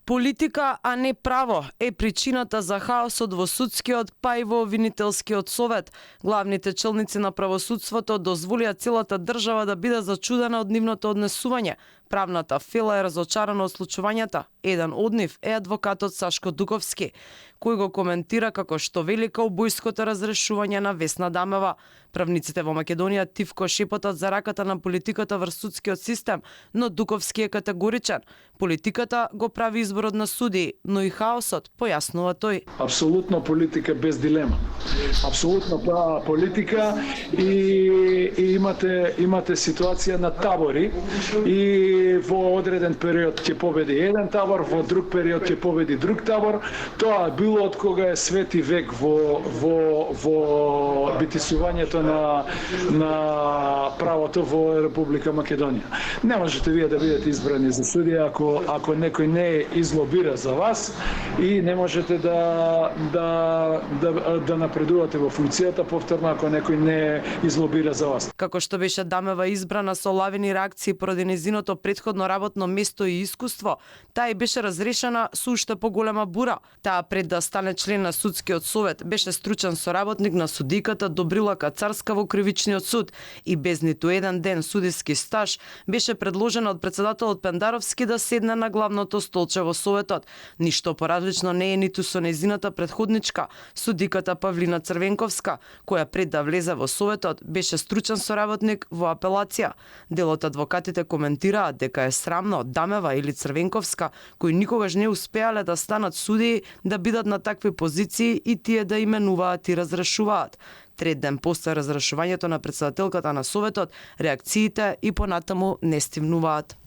Политика, а не право, е причината за хаосот во судскиот, па и во обвинителскиот совет. Главните челници на правосудството дозволија целата држава да биде зачудена од нивното однесување. Правната фела е разочарана од случувањата. Еден од нив е адвокатот Сашко Дуковски, кој го коментира како што велика убојското разрешување на Весна Дамева. Правниците во Македонија тивко шепотат за раката на политиката врз судскиот систем, но Дуковски е категоричен. Политиката го прави изборот на судии, но и хаосот, појаснува тој. Апсолутно политика без дилема. Апсолутно политика и имате ситуација на табори и во одреден период ќе победи еден табор, во друг период ќе победи друг табор. Тоа било од кога е свети век во битисувањето на правото во Република Македонија. Не можете вие да бидете избрани за судија ако некој не излобира за вас и не можете да напредувате во функцијата повторно ако некој не излобира за вас. Како што беше Дамева избрана со лавини реакции поради незиното претходно работно место и искуство, таа и беше разрешена со уште поголема бура. Таа пред да стане член на судскиот совет беше стручен соработник на судиката Добрила Кацарска во кривичниот суд и без ниту еден ден судиски стаж беше предложена од председателот Пендаровски да седне на главното столче во советот. Ништо поразлично не е ниту со незината претходничка, судиката Павлина Црвенковска, која пред да влезе во советот беше стручен соработник во апелација. Дел од адвокатите коментираат дека е срамно Дамева или Црвенковска, кои никогаш не успеале да станат судии, да бидат на такви позиции и тие да именуваат и разрешуваат. Трет ден после разрешувањето на председателката на советот, реакциите и понатаму не стивнуваат.